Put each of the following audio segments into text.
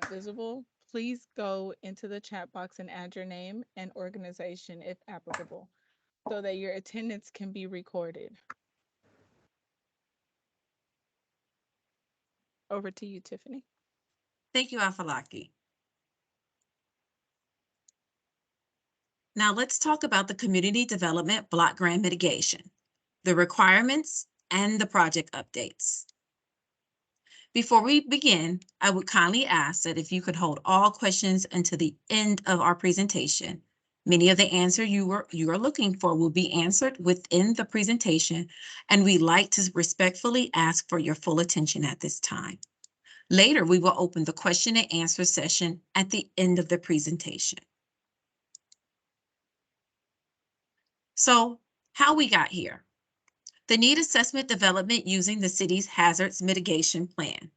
not visible, please go into the chat box and add your name and organization if applicable so that your attendance can be recorded. Over to you, Tiffany. Thank you, Afalaki. Now let's talk about the Community Development Block Grant Mitigation, the requirements, and the project updates. Before we begin, I would kindly ask that if you could hold all questions until the end of our presentation. Many of the answers you are looking for will be answered within the presentation, and we'd like to respectfully ask for your full attention at this time. Later, we will open the question and answer session at the end of the presentation. So, how we got here? The need assessment development using the city's hazards mitigation plan.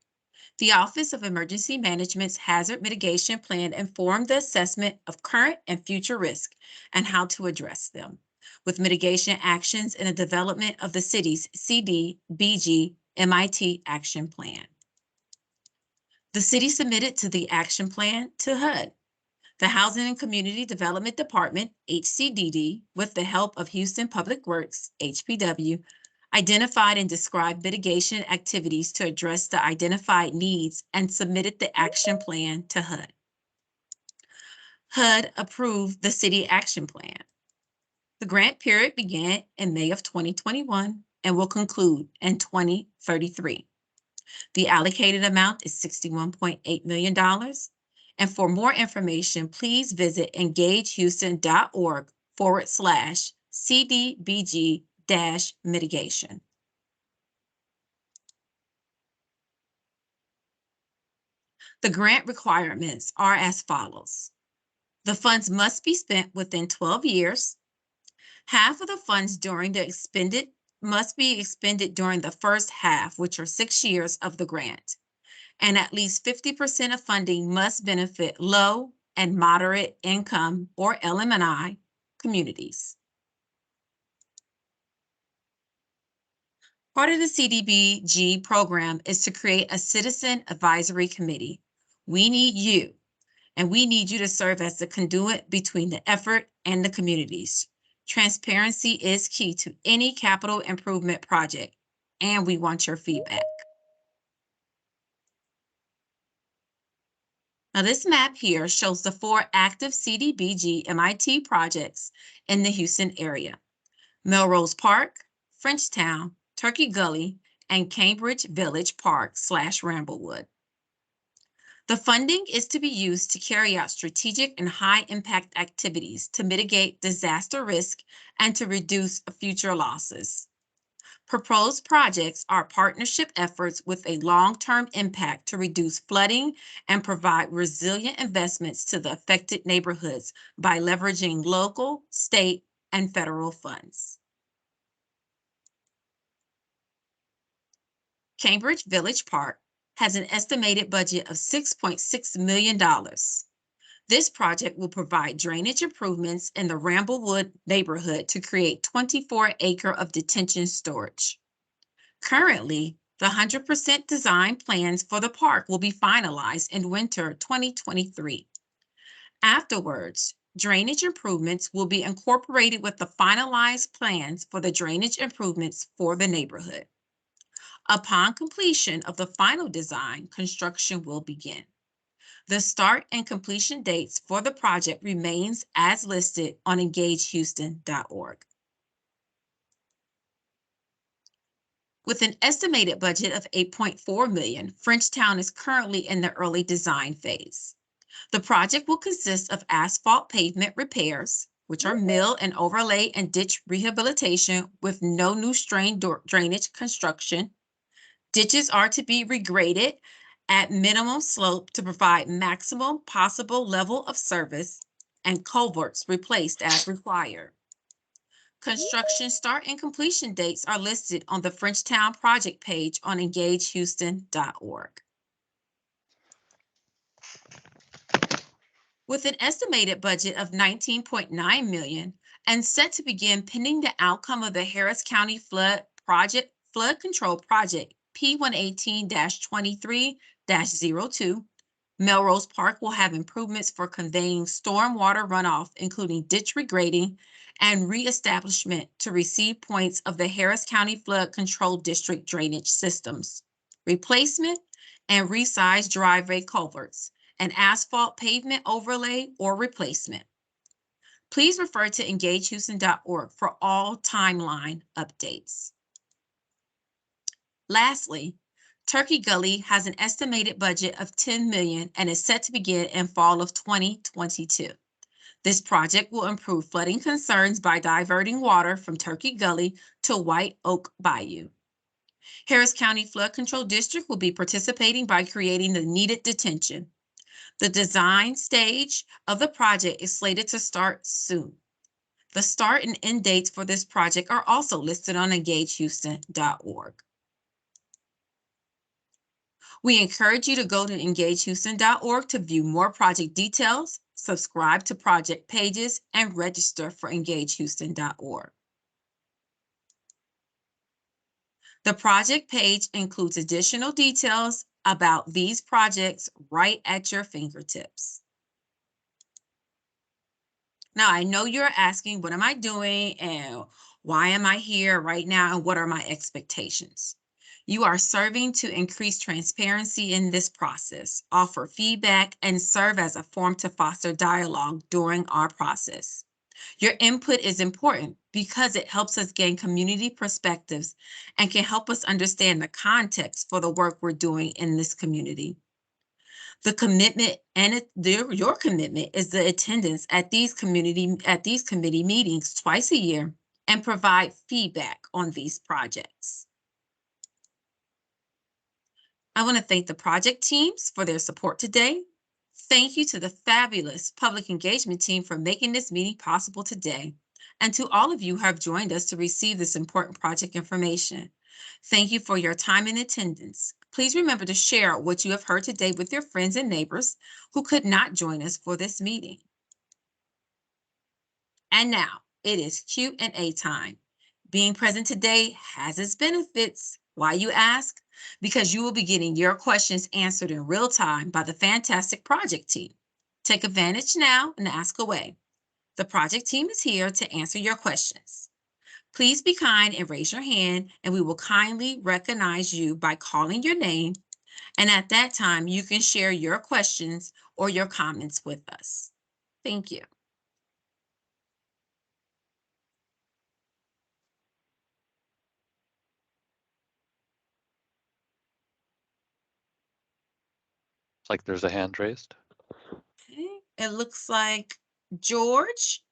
The Office of Emergency Management's Hazard Mitigation Plan informed the assessment of current and future risk and how to address them, with mitigation actions in the development of the city's CDBG-MIT action plan. The city submitted to the action plan to HUD, the Housing and Community Development Department, HCDD, with the help of Houston Public Works, HPW, identified and described mitigation activities to address the identified needs and submitted the action plan to HUD. HUD approved the city action plan. The grant period began in May of 2021 and will conclude in 2033. The allocated amount is $61.8 million. And for more information, please visit engagehouston.org/CDBG-mitigation. The grant requirements are as follows. The funds must be spent within 12 years. Half of the funds must be expended during the first half, which are 6 years of the grant. And at least 50% of funding must benefit low and moderate income or LMNI communities. Part of the CDBG program is to create a citizen advisory committee. We need you, and we need you to serve as the conduit between the effort and the communities. Transparency is key to any capital improvement project, and we want your feedback. Now, this map here shows the 4 active CDBG-MIT projects in the Houston area: Melrose Park, Frenchtown, Turkey Gully, and Cambridge Village Park/Ramblewood. The funding is to be used to carry out strategic and high-impact activities to mitigate disaster risk and to reduce future losses. Proposed projects are partnership efforts with a long-term impact to reduce flooding and provide resilient investments to the affected neighborhoods by leveraging local, state, and federal funds. Cambridge Village Park has an estimated budget of $6.6 million. This project will provide drainage improvements in the Ramblewood neighborhood to create 24 acres of detention storage. Currently, the 100% design plans for the park will be finalized in winter 2023. Afterwards, drainage improvements will be incorporated with the finalized plans for the drainage improvements for the neighborhood. Upon completion of the final design, construction will begin. The start and completion dates for the project remains as listed on engagehouston.org. With an estimated budget of $8.4 million, Frenchtown is currently in the early design phase. The project will consist of asphalt pavement repairs, which are mill and overlay and ditch rehabilitation with no new drainage construction. Ditches are to be regraded at minimum slope to provide maximum possible level of service, and culverts replaced as required. Construction start and completion dates are listed on the Frenchtown project page on engagehouston.org. With an estimated budget of $19.9 million and set to begin pending the outcome of the Harris County Flood Control Project P118-23-02, Melrose Park will have improvements for conveying stormwater runoff, including ditch regrading and reestablishment to receive points of the Harris County Flood Control District drainage systems, replacement and resized driveway culverts, and asphalt pavement overlay or replacement. Please refer to engagehouston.org for all timeline updates. Lastly, Turkey Gully has an estimated budget of $10 million and is set to begin in fall of 2022. This project will improve flooding concerns by diverting water from Turkey Gully to White Oak Bayou. Harris County Flood Control District will be participating by creating the needed detention. The design stage of the project is slated to start soon. The start and end dates for this project are also listed on engagehouston.org. We encourage you to go to engagehouston.org to view more project details, subscribe to project pages, and register for engagehouston.org. The project page includes additional details about these projects right at your fingertips. Now, I know you're asking, what am I doing and why am I here right now and what are my expectations? You are serving to increase transparency in this process, offer feedback, and serve as a forum to foster dialogue during our process. Your input is important because it helps us gain community perspectives and can help us understand the context for the work we're doing in this community. The commitment and your commitment is the attendance at these committee meetings twice a year and provide feedback on these projects. I want to thank the project teams for their support today. Thank you to the fabulous public engagement team for making this meeting possible today, and to all of you who have joined us to receive this important project information. Thank you for your time and attendance. Please remember to share what you have heard today with your friends and neighbors who could not join us for this meeting. And now it is Q&A time. Being present today has its benefits. Why, you ask? Because you will be getting your questions answered in real time by the fantastic project team. Take advantage now and ask away. The project team is here to answer your questions. Please be kind and raise your hand, and we will kindly recognize you by calling your name. And at that time, you can share your questions or your comments with us. Thank you. It's like there's a hand raised. Okay. It looks like George,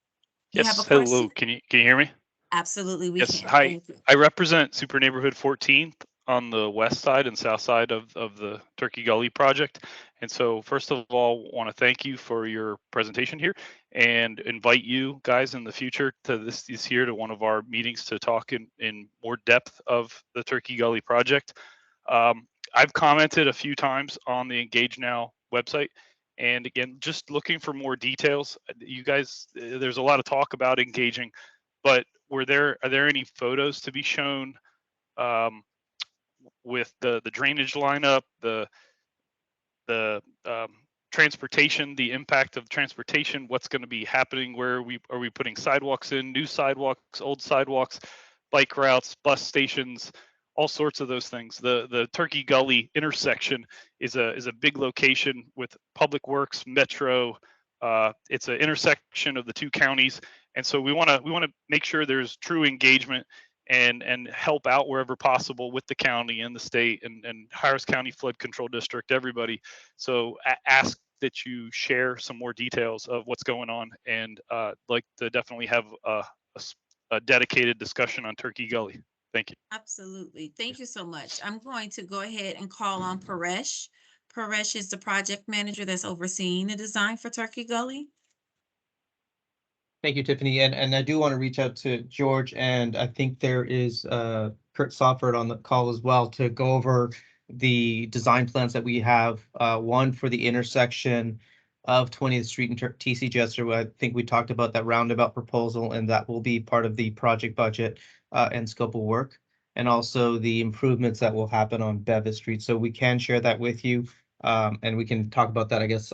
you have a Yes, hello. question? Can you hear me? Absolutely, we Yes. can. Hi. Thank you. I represent Super Neighborhood 14 on the west side and south side of the Turkey Gully project. And so first of all, want to thank you for your presentation here and invite you guys in the future to this year to one of our meetings to talk in more depth of the Turkey Gully project. I've commented a few times on the Engage Now website. And again, just looking for more details. You guys, there's a lot of talk about engaging, but are there any photos to be shown um, with the drainage lineup, the transportation, the impact of transportation, what's going to be happening, where are we putting sidewalks in, new sidewalks, old sidewalks, bike routes, bus stations, all sorts of those things. The Turkey Gully intersection is a big location with Public Works, Metro. It's an intersection of the two counties, and so we want to make sure there's true engagement and help out wherever possible with the county and the state and Harris County Flood Control District, everybody. So ask that you share some more details of what's going on, and like to definitely have a dedicated discussion on Turkey Gully. Thank you. Absolutely. Thank you so much. I'm going to go ahead and call on Paresh. Paresh is the project manager that's overseeing the design for Turkey Gully. Thank you, Tiffany. And I do want to reach out to George, and I think there is Kurt Sofford on the call as well to go over the design plans that we have. One for the intersection of 20th Street and TC Jester. I think we talked about that roundabout proposal, and that will be part of the project budget and scope of work, and also the improvements that will happen on Bevis Street. So we can share that with you. And we can talk about that, I guess,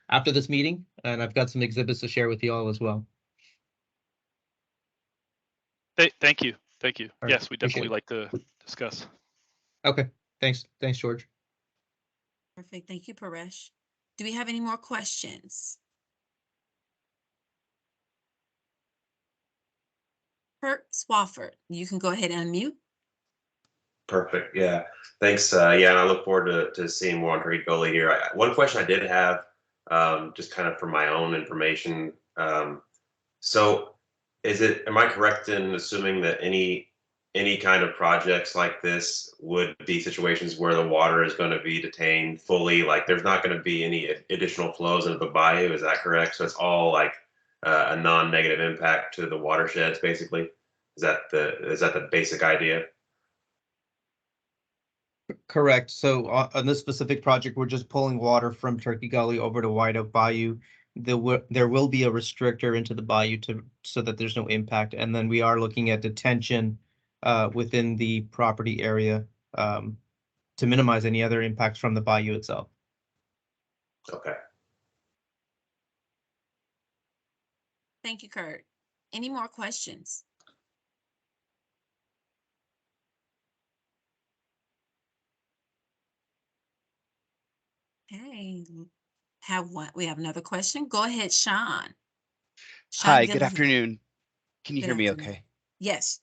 after this meeting. And I've got some exhibits to share with you all as well. Thank you. Thank you. All right, Yes, we appreciate definitely it. like to discuss. Okay, thanks, George. Perfect. Thank you, Paresh. Do we have any more questions? Kurt Swafford, you can go ahead and unmute. Perfect. Yeah. Thanks. Yeah, and I look forward to seeing more on Turkey Gully here. One question I did have, just kind of for my own information. So am I correct in assuming that any kind of projects like this would be situations where the water is going to be detained fully? Like there's not going to be any additional flows into the bayou. Is that correct? So it's all like a non-negative impact to the watersheds, basically. Is that the basic idea? Correct. So on this specific project, we're just pulling water from Turkey Gully over to White Oak Bayou. There will be a restrictor into the bayou so that there's no impact. And then we are looking at detention within the property area to minimize any other impacts from the bayou itself. Okay. Thank you, Kurt. Any more questions? Okay, we have another question. Go ahead, Sean. Hi, good Gillivan. afternoon. Can you Good hear me afternoon. okay? Yes.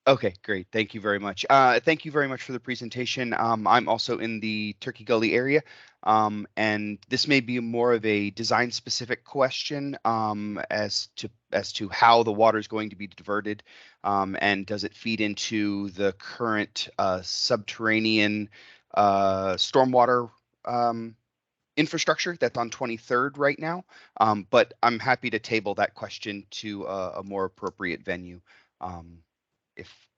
Okay, great. Thank you very much. Thank you very much for the presentation. I'm also in the Turkey Gully area, and this may be more of a design-specific question as to how the water is going to be diverted, and does it feed into the current subterranean stormwater infrastructure that's on 23rd right now. But I'm happy to table that question to a more appropriate venue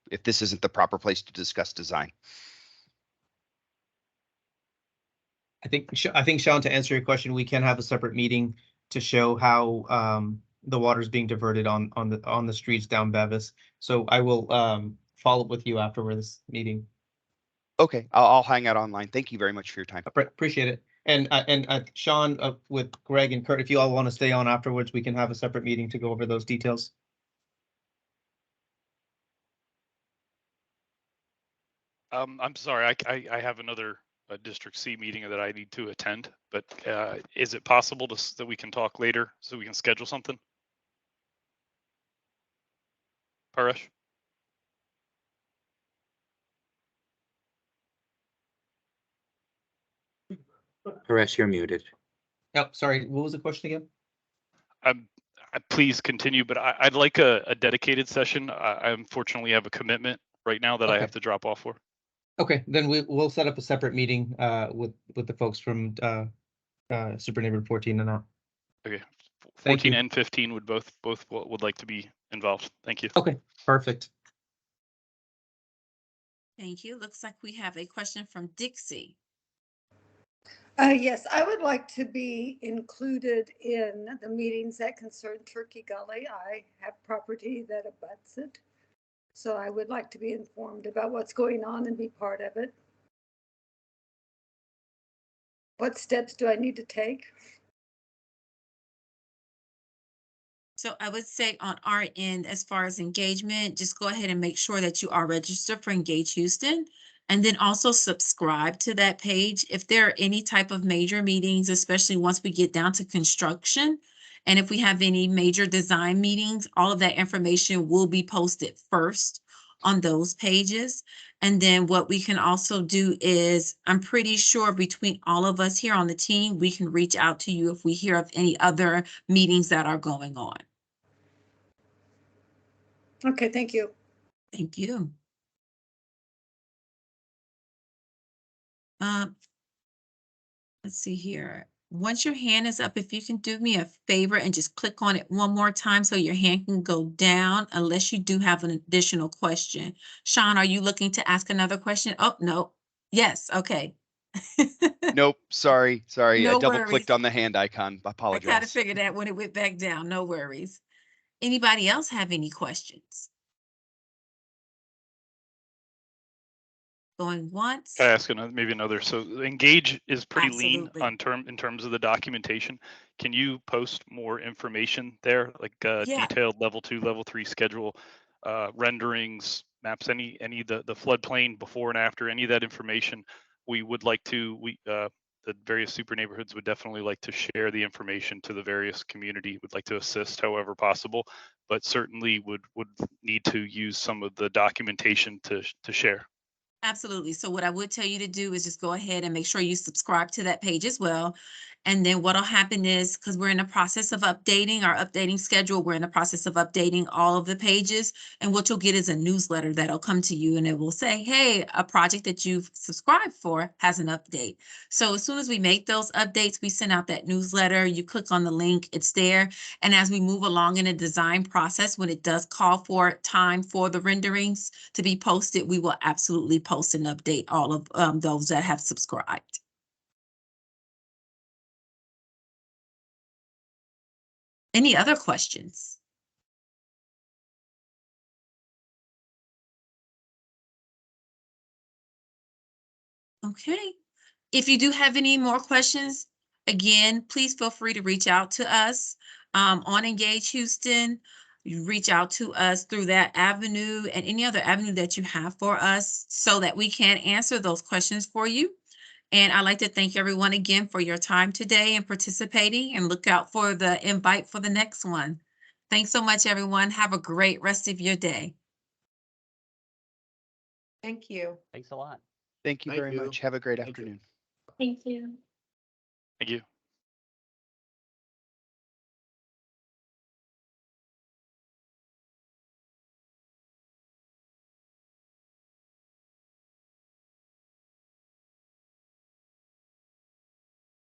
if this isn't the proper place to discuss design. I think Sean, to answer your question, we can have a separate meeting to show how the water is being diverted on the streets down Bevis. So I will follow up with you after this meeting. Okay, I'll hang out online. Thank you very much for your time. Appreciate it. And Sean, with Greg and Kurt, if you all want to stay on afterwards, we can have a separate meeting to go over those details. I'm sorry, I have another District C meeting that I need to attend, but is it possible that we can talk later so we can schedule something? Paresh? Paresh, you're muted. Oh, sorry. What was the question again? Please continue, but I'd like a dedicated session. I unfortunately have a commitment right now that I have to drop off for. Okay, then we'll set up a separate meeting with the folks from Super Neighborhood 14 and out. Okay, Thank 14 you. and 15 would both would like to be involved. Thank you. Okay, perfect. Thank you. Looks like we have a question from Dixie. Yes, I would like to be included in the meetings that concern Turkey Gully. I have property that abuts it. So I would like to be informed about what's going on and be part of it. What steps do I need to take? So I would say on our end, as far as engagement, just go ahead and make sure that you are registered for Engage Houston. And then also subscribe to that page. If there are any type of major meetings, especially once we get down to construction, and if we have any major design meetings, all of that information will be posted first on those pages. And then what we can also do is, I'm pretty sure between all of us here on the team, we can reach out to you if we hear of any other meetings that are going on. Okay, thank you. Thank you. Let's see here. Once your hand is up, if you can do me a favor and just click on it one more time so your hand can go down, unless you do have an additional question. Sean, are you looking to ask another question? Oh, no. Yes, okay. Nope, sorry. No I double worries. clicked on the hand icon. I Apologize. kind of figured that when it went back down. No worries. Anybody else have any questions? Going once. Can I ask maybe another? So Engage is pretty lean Absolutely. in terms of the documentation. Can you post more information there, like Yeah. detailed level 2, level 3 schedule, renderings, maps, any the floodplain before and after, any of that information? We would like to the various super neighborhoods would definitely like to share the information to the various community. Would like to assist however possible, but certainly would need to use some of the documentation to share. Absolutely. So what I would tell you to do is just go ahead and make sure you subscribe to that page as well. And then what'll happen is, because we're in the process of updating our updating schedule, we're in the process of updating all of the pages. And what you'll get is a newsletter that'll come to you and it will say, hey, a project that you've subscribed for has an update. So as soon as we make those updates, we send out that newsletter. You click on the link, it's there. And as we move along in the design process, when it does call for time for the renderings to be posted, we will absolutely post and update all of those that have subscribed. Any other questions? Okay. If you do have any more questions, again, please feel free to reach out to us on Engage Houston. You reach out to us through that avenue and any other avenue that you have for us so that we can answer those questions for you. And I'd like to thank everyone again for your time today and participating, and look out for the invite for the next one. Thanks so much, everyone. Have a great rest of your day. Thank you. Thanks a lot. Thank you Thank very you. much. Have a great Thank you. afternoon. Thank you. Thank you.